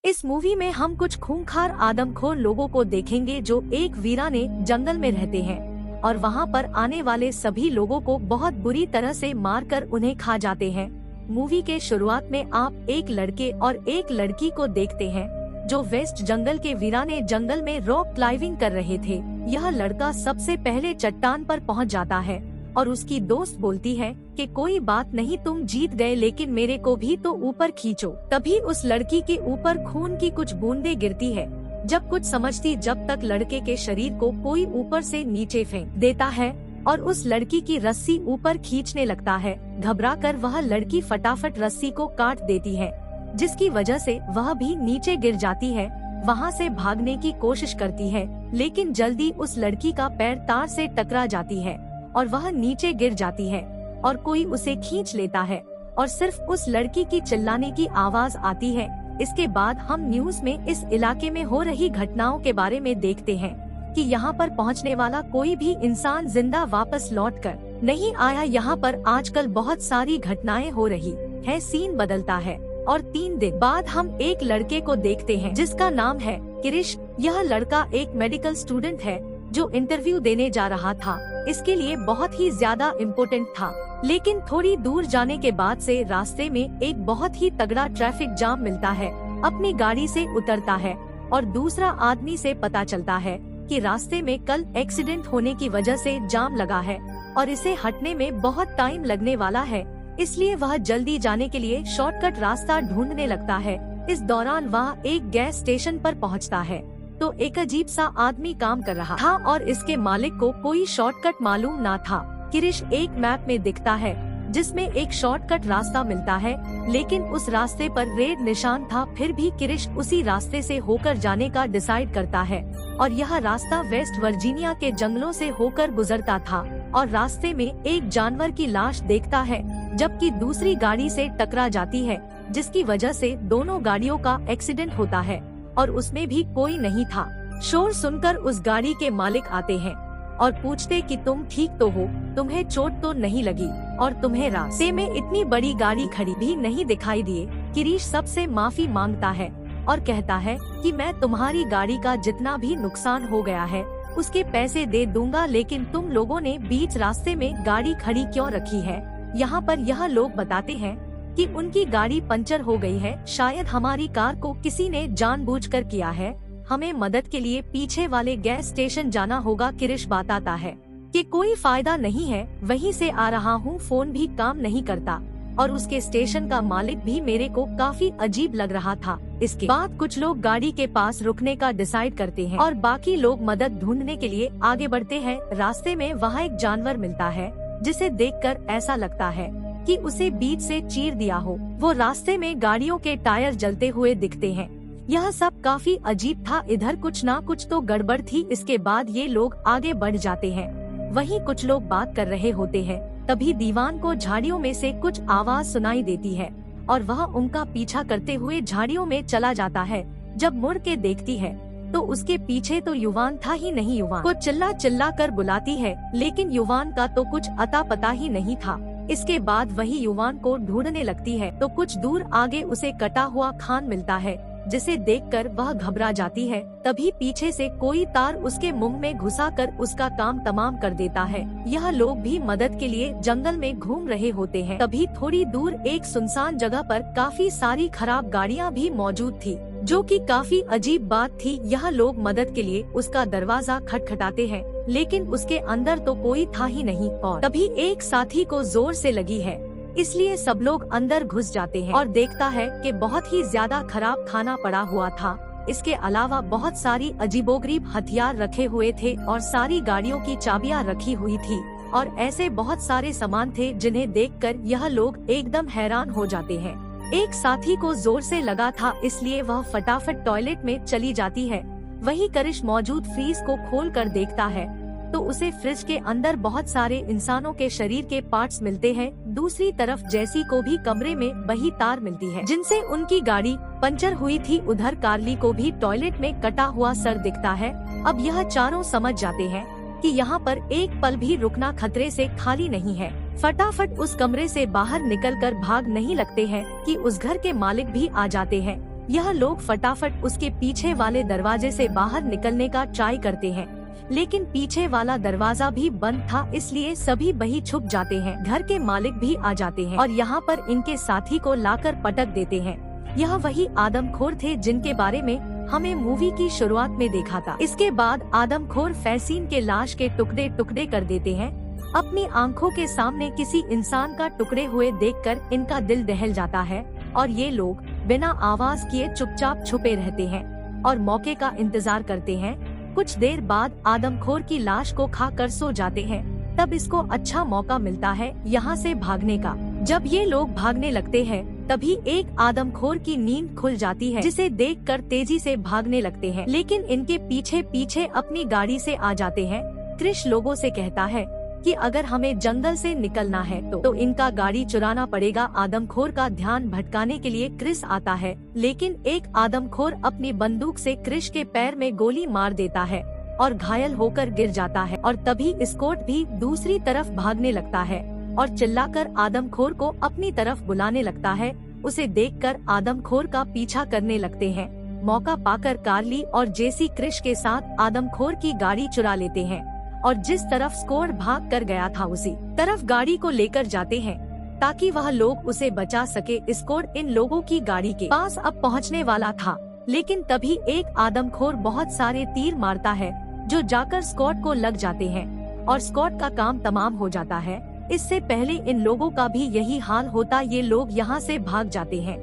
इस मूवी में हम कुछ खूंखार आदमखोर लोगों को देखेंगे जो एक वीराने जंगल में रहते हैं और वहां पर आने वाले सभी लोगों को बहुत बुरी तरह से मारकर उन्हें खा जाते हैं। मूवी के शुरुआत में आप एक लड़के और एक लड़की को देखते हैं जो वेस्ट जंगल के वीराने जंगल में रॉक क्लाइंबिंग कर रहे थे। यह लड़का सबसे पहले चट्टान पर पहुंच जाता है और उसकी दोस्त बोलती है कि कोई बात नहीं, तुम जीत गए, लेकिन मेरे को भी तो ऊपर खींचो। तभी उस लड़की के ऊपर खून की कुछ बूंदें गिरती है। जब कुछ समझती जब तक लड़के के शरीर को कोई ऊपर से नीचे फेंक देता है और उस लड़की की रस्सी ऊपर खींचने लगता है। घबराकर वह लड़की फटाफट रस्सी को काट देती है, जिसकी वजह से वह भी नीचे गिर जाती है। वहाँ से भागने की कोशिश करती है, लेकिन जल्दी उस लड़की का पैर तार से टकरा जाती है और वह नीचे गिर जाती है और कोई उसे खींच लेता है और सिर्फ उस लड़की की चिल्लाने की आवाज आती है। इसके बाद हम न्यूज़ में इस इलाके में हो रही घटनाओं के बारे में देखते हैं कि यहाँ पर पहुँचने वाला कोई भी इंसान जिंदा वापस लौटकर नहीं आया। यहाँ पर आजकल बहुत सारी घटनाएं हो रही है। सीन बदलता है और 3 दिन बाद हम एक लड़के को देखते हैं जिसका नाम है किरिश। यह लड़का एक मेडिकल स्टूडेंट है जो इंटरव्यू देने जा रहा था। इसके लिए बहुत ही ज्यादा इम्पोर्टेंट था, लेकिन थोड़ी दूर जाने के बाद से रास्ते में एक बहुत ही तगड़ा ट्रैफिक जाम मिलता है। अपनी गाड़ी से उतरता है और दूसरा आदमी से पता चलता है कि रास्ते में कल एक्सीडेंट होने की वजह से जाम लगा है और इसे हटने में बहुत टाइम लगने वाला है, इसलिए वह जल्दी जाने के लिए शॉर्टकट रास्ता ढूंढने लगता है। इस दौरान वह एक गैस स्टेशन पर पहुंचता है तो एक अजीब सा आदमी काम कर रहा था और इसके मालिक को कोई शॉर्टकट मालूम ना था। किरिश एक मैप में दिखता है जिसमें एक शॉर्टकट रास्ता मिलता है, लेकिन उस रास्ते पर रेड निशान था। फिर भी किरिश उसी रास्ते से होकर जाने का डिसाइड करता है और यह रास्ता वेस्ट वर्जीनिया के जंगलों से होकर गुजरता था और रास्ते में एक जानवर की लाश देखता है, जबकि दूसरी गाड़ी से टकरा जाती है, जिसकी वजह से दोनों गाड़ियों का एक्सीडेंट होता है और उसमें भी कोई नहीं था। शोर सुनकर उस गाड़ी के मालिक आते हैं और पूछते कि तुम ठीक तो हो, तुम्हें चोट तो नहीं लगी और तुम्हें रास्ते में इतनी बड़ी गाड़ी खड़ी भी नहीं दिखाई दिए। किरीश सबसे माफी मांगता है और कहता है कि मैं तुम्हारी गाड़ी का जितना भी नुकसान हो गया है उसके पैसे दे दूंगा, लेकिन तुम लोगों ने बीच रास्ते में गाड़ी खड़ी क्यों रखी है। यहाँ पर यह लोग बताते हैं कि उनकी गाड़ी पंचर हो गई है, शायद हमारी कार को किसी ने जानबूझकर किया है, हमें मदद के लिए पीछे वाले गैस स्टेशन जाना होगा। किरिश बताता है कि कोई फायदा नहीं है, वहीं से आ रहा हूँ, फोन भी काम नहीं करता और उसके स्टेशन का मालिक भी मेरे को काफी अजीब लग रहा था। इसके बाद कुछ लोग गाड़ी के पास रुकने का डिसाइड करते हैं और बाकी लोग मदद ढूंढने के लिए आगे बढ़ते हैं। रास्ते में वहाँ एक जानवर मिलता है जिसे देखकर ऐसा लगता है कि उसे बीच से चीर दिया हो। वो रास्ते में गाड़ियों के टायर जलते हुए दिखते हैं। यह सब काफी अजीब था, इधर कुछ ना कुछ तो गड़बड़ थी। इसके बाद ये लोग आगे बढ़ जाते हैं। वहीं कुछ लोग बात कर रहे होते हैं। तभी दीवान को झाड़ियों में से कुछ आवाज सुनाई देती है और वह उनका पीछा करते हुए झाड़ियों में चला जाता है। जब मुड़ के देखती है तो उसके पीछे तो युवान था ही नहीं। युवान को चिल्ला चिल्ला कर बुलाती है, लेकिन युवान का तो कुछ अता पता ही नहीं था। इसके बाद वही युवान को ढूंढने लगती है तो कुछ दूर आगे उसे कटा हुआ खान मिलता है, जिसे देखकर वह घबरा जाती है। तभी पीछे से कोई तार उसके मुंह में घुसाकर उसका काम तमाम कर देता है। यह लोग भी मदद के लिए जंगल में घूम रहे होते हैं। तभी थोड़ी दूर एक सुनसान जगह पर काफी सारी खराब गाड़ियां भी मौजूद थी, जो कि काफी अजीब बात थी। यह लोग मदद के लिए उसका दरवाजा खटखटाते हैं, लेकिन उसके अंदर तो कोई था ही नहीं और तभी एक साथी को जोर से लगी है, इसलिए सब लोग अंदर घुस जाते हैं और देखता है कि बहुत ही ज्यादा खराब खाना पड़ा हुआ था। इसके अलावा बहुत सारी अजीबोगरीब हथियार रखे हुए थे और सारी गाड़ियों की चाबियां रखी हुई थी और ऐसे बहुत सारे सामान थे जिन्हें देखकर यह लोग एकदम हैरान हो जाते हैं। एक साथी को जोर से लगा था, इसलिए वह फटाफट टॉयलेट में चली जाती है। वही करिश मौजूद फ्रीज को खोल कर देखता है तो उसे फ्रिज के अंदर बहुत सारे इंसानों के शरीर के पार्ट्स मिलते हैं। दूसरी तरफ जैसी को भी कमरे में वही तार मिलती है जिनसे उनकी गाड़ी पंचर हुई थी। उधर कार्ली को भी टॉयलेट में कटा हुआ सर दिखता है। अब यह चारों समझ जाते हैं कि यहाँ पर एक पल भी रुकना खतरे से खाली नहीं है। फटाफट उस कमरे से बाहर निकलकर भाग नहीं लगते हैं कि उस घर के मालिक भी आ जाते हैं। यह लोग फटाफट उसके पीछे वाले दरवाजे से बाहर निकलने का ट्राई करते हैं, लेकिन पीछे वाला दरवाजा भी बंद था, इसलिए सभी वहीं छुप जाते हैं। घर के मालिक भी आ जाते हैं और यहाँ पर इनके साथी को लाकर पटक देते हैं। यह वही आदमखोर थे जिनके बारे में हमें मूवी की शुरुआत में देखा था। इसके बाद आदमखोर फैसीन के लाश के टुकड़े टुकड़े कर देते हैं। अपनी आंखों के सामने किसी इंसान का टुकड़े हुए देखकर इनका दिल दहल जाता है और ये लोग बिना आवाज किए चुपचाप छुपे रहते हैं और मौके का इंतजार करते हैं। कुछ देर बाद आदमखोर की लाश को खाकर सो जाते हैं। तब इसको अच्छा मौका मिलता है यहाँ से भागने का। जब ये लोग भागने लगते हैं तभी एक आदमखोर की नींद खुल जाती है, जिसे देखकर तेजी से भागने लगते हैं, लेकिन इनके पीछे पीछे अपनी गाड़ी से आ जाते हैं। क्रिश लोगों से कहता है कि अगर हमें जंगल से निकलना है तो इनका गाड़ी चुराना पड़ेगा। आदमखोर का ध्यान भटकाने के लिए क्रिस आता है, लेकिन एक आदमखोर अपनी बंदूक से क्रिश के पैर में गोली मार देता है और घायल होकर गिर जाता है। और तभी स्कॉट भी दूसरी तरफ भागने लगता है और चिल्लाकर आदमखोर को अपनी तरफ बुलाने लगता है। उसे देखकर आदमखोर का पीछा करने लगते हैं। मौका पाकर कार्ली और जेसी क्रिश के साथ आदमखोर की गाड़ी चुरा लेते हैं और जिस तरफ स्कॉट भाग कर गया था उसी तरफ गाड़ी को लेकर जाते हैं ताकि वह लोग उसे बचा सके। स्कॉट इन लोगों की गाड़ी के पास अब पहुंचने वाला था, लेकिन तभी एक आदमखोर बहुत सारे तीर मारता है जो जाकर स्कॉट को लग जाते हैं और स्कॉट का काम तमाम हो जाता है। इससे पहले इन लोगों का भी यही हाल होता, ये लोग यहाँ से भाग जाते हैं।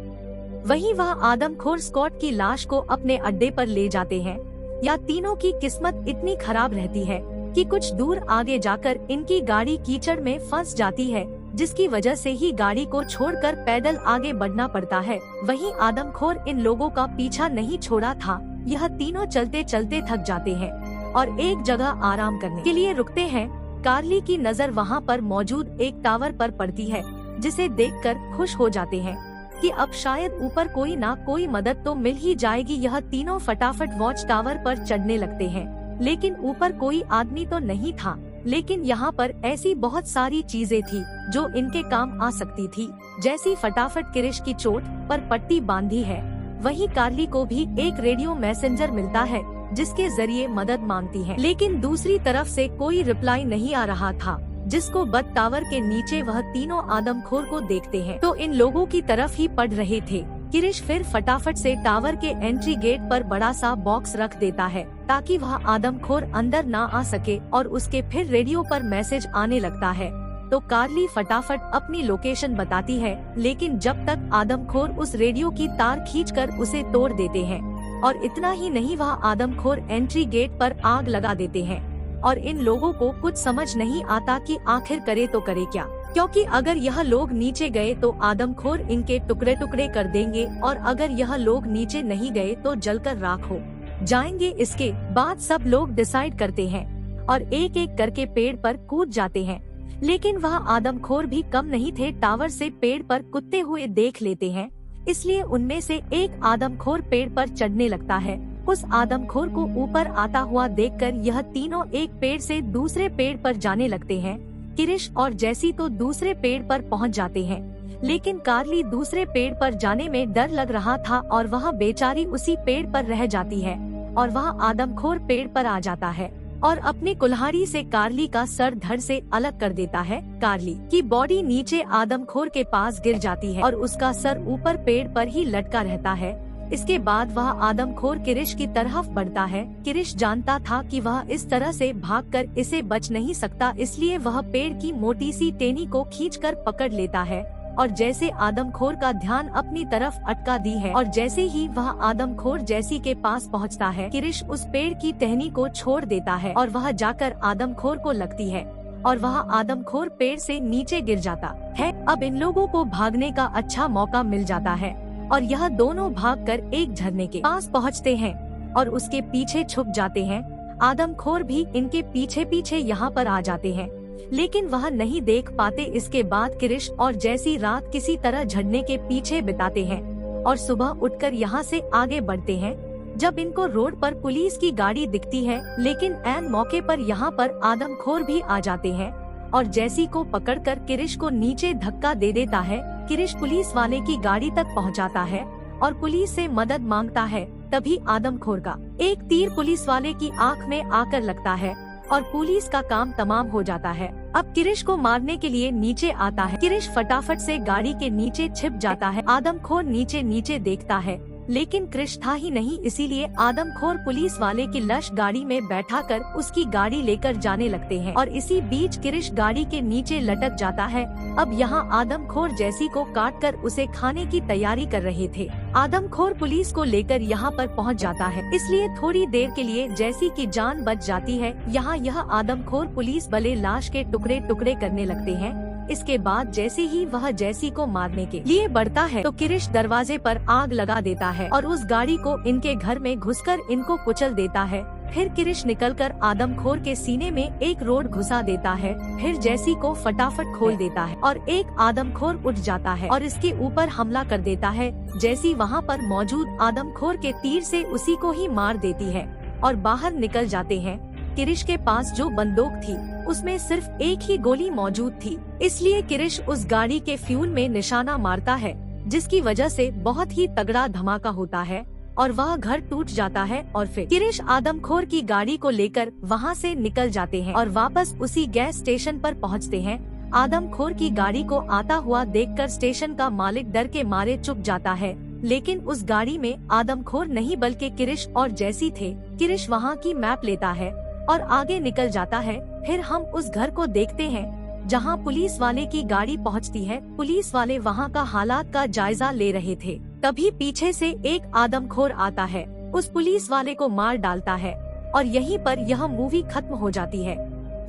वहीं वह आदमखोर स्कॉट की लाश को अपने अड्डे पर ले जाते हैं। या तीनों की किस्मत इतनी खराब रहती है कि कुछ दूर आगे जाकर इनकी गाड़ी कीचड़ में फंस जाती है, जिसकी वजह से ही गाड़ी को छोड़कर पैदल आगे बढ़ना पड़ता है। वहीं आदमखोर इन लोगों का पीछा नहीं छोड़ा था। यह तीनों चलते चलते थक जाते हैं और एक जगह आराम करने के लिए रुकते हैं। कार्ली की नजर वहाँ पर मौजूद एक टावर पर पड़ती है, जिसे देखकर खुश हो जाते हैं कि अब शायद ऊपर कोई ना कोई मदद तो मिल ही जाएगी। यह तीनों फटाफट वॉच टावर पर चढ़ने लगते हैं, लेकिन ऊपर कोई आदमी तो नहीं था। लेकिन यहाँ पर ऐसी बहुत सारी चीजें थी जो इनके काम आ सकती थी, जैसी फटाफट क्रिश की चोट पर पट्टी बांधी है। वहीं कार्ली को भी एक रेडियो मैसेंजर मिलता है जिसके जरिए मदद मांगती है, लेकिन दूसरी तरफ से कोई रिप्लाई नहीं आ रहा था। जिसको बद टावर के नीचे वह तीनों आदमखोर को देखते हैं तो इन लोगों की तरफ ही पड़ रहे थे। क्रिश फिर फटाफट से टावर के एंट्री गेट पर बड़ा सा बॉक्स रख देता है ताकि वह आदमखोर अंदर ना आ सके और उसके फिर रेडियो पर मैसेज आने लगता है। तो कार्ली फटाफट अपनी लोकेशन बताती है, लेकिन जब तक आदमखोर उस रेडियो की तार खींचकर उसे तोड़ देते हैं। और इतना ही नहीं, वह आदमखोर एंट्री गेट पर आग लगा देते हैं और इन लोगों को कुछ समझ नहीं आता कि आखिर करे तो करे क्या, क्योंकि अगर यह लोग नीचे गए तो आदमखोर इनके टुकड़े टुकड़े कर देंगे और अगर यह लोग नीचे नहीं गए तो जलकर राख हो जाएंगे। इसके बाद सब लोग डिसाइड करते हैं और एक एक करके पेड़ पर कूद जाते हैं, लेकिन वह आदमखोर भी कम नहीं थे। टावर से पेड़ पर कूदते हुए देख लेते हैं, इसलिए उनमें से एक आदमखोर पेड़ पर चढ़ने लगता है। उस आदमखोर को ऊपर आता हुआ देखकर यह तीनों एक पेड़ से दूसरे पेड़ पर जाने लगते हैं। क्रिश और जेसी तो दूसरे पेड़ पर पहुंच जाते हैं, लेकिन कार्ली दूसरे पेड़ पर जाने में डर लग रहा था और वह बेचारी उसी पेड़ पर रह जाती है और वह आदमखोर पेड़ पर आ जाता है और अपनी कुल्हाड़ी से कार्ली का सर धड़ से अलग कर देता है। कार्ली की बॉडी नीचे आदमखोर के पास गिर जाती है और उसका सर ऊपर पेड़ पर ही लटका रहता है। इसके बाद वह आदमखोर क्रिश की तरफ बढ़ता है। क्रिश जानता था कि वह इस तरह से भागकर इसे बच नहीं सकता, इसलिए वह पेड़ की मोटी सी टहनी को खींचकर पकड़ लेता है और जैसे आदमखोर का ध्यान अपनी तरफ अटका दी है और जैसे ही वह आदमखोर जेसी के पास पहुंचता है, क्रिश उस पेड़ की टहनी को छोड़ देता है और वह जाकर आदमखोर को लगती है और वह आदमखोर पेड़ से नीचे गिर जाता है। अब इन लोगों को भागने का अच्छा मौका मिल जाता है और यह दोनों भागकर एक झरने के पास पहुंचते हैं और उसके पीछे छुप जाते हैं। आदमखोर भी इनके पीछे पीछे यहाँ पर आ जाते हैं, लेकिन वह नहीं देख पाते। इसके बाद क्रिश और जैसी रात किसी तरह झरने के पीछे बिताते हैं और सुबह उठकर यहाँ से आगे बढ़ते हैं। जब इनको रोड पर पुलिस की गाड़ी दिखती है, लेकिन ऐन मौके पर यहाँ पर आदमखोर भी आ जाते हैं और जेसी को पकड़कर क्रिश को नीचे धक्का दे देता है। क्रिश पुलिस वाले की गाड़ी तक पहुँचाता है और पुलिस से मदद मांगता है। तभी आदमखोर का एक तीर पुलिस वाले की आंख में आकर लगता है और पुलिस का काम तमाम हो जाता है। अब किरिश को मारने के लिए नीचे आता है। किरिश फटाफट से गाड़ी के नीचे छिप जाता है। आदमखोर नीचे नीचे देखता है, लेकिन क्रिश था ही नहीं, इसीलिए आदमखोर पुलिस वाले की लश गाड़ी में बैठाकर उसकी गाड़ी लेकर जाने लगते हैं और इसी बीच किरिश गाड़ी के नीचे लटक जाता है। अब यहाँ आदमखोर जैसी को काटकर उसे खाने की तैयारी कर रहे थे। आदमखोर पुलिस को लेकर यहाँ पर पहुँच जाता है, इसलिए थोड़ी देर के लिए जैसी की जान बच जाती है। यहाँ यह आदमखोर पुलिस वाले लाश के टुकड़े टुकड़े करने लगते हैं। इसके बाद जैसे ही वह जैसी को मारने के लिए बढ़ता है तो किरिश दरवाजे पर आग लगा देता है और उस गाड़ी को इनके घर में घुसकर इनको कुचल देता है। फिर किरिश निकलकर आदमखोर के सीने में एक रोड घुसा देता है। फिर जैसी को फटाफट खोल देता है और एक आदमखोर उठ जाता है और इसके ऊपर हमला कर देता है। जैसी वहाँ पर मौजूद आदमखोर के तीर से उसी को ही मार देती है और बाहर निकल जाते हैं। किरिश के पास जो बंदूक थी उसमें सिर्फ एक ही गोली मौजूद थी, इसलिए किरिश उस गाड़ी के फ्यूल में निशाना मारता है, जिसकी वजह से बहुत ही तगड़ा धमाका होता है और वह घर टूट जाता है। और फिर किरिश आदमखोर की गाड़ी को लेकर वहां से निकल जाते हैं और वापस उसी गैस स्टेशन पर पहुंचते हैं। आदमखोर की गाड़ी को आता हुआ देखकर स्टेशन का मालिक डर के मारे चुप जाता है, लेकिन उस गाड़ी में आदमखोर नहीं बल्कि किरिश और जैसी थे। किरिश वहाँ की मैप लेता है और आगे निकल जाता है। फिर हम उस घर को देखते हैं जहां पुलिस वाले की गाड़ी पहुंचती है। पुलिस वाले वहां का हालात का जायजा ले रहे थे, तभी पीछे से एक आदमखोर आता है, उस पुलिस वाले को मार डालता है और यहीं पर यह मूवी खत्म हो जाती है।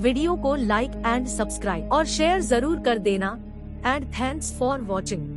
वीडियो को लाइक एंड सब्सक्राइब और शेयर जरूर कर देना एंड थैंक्स फॉर वॉचिंग।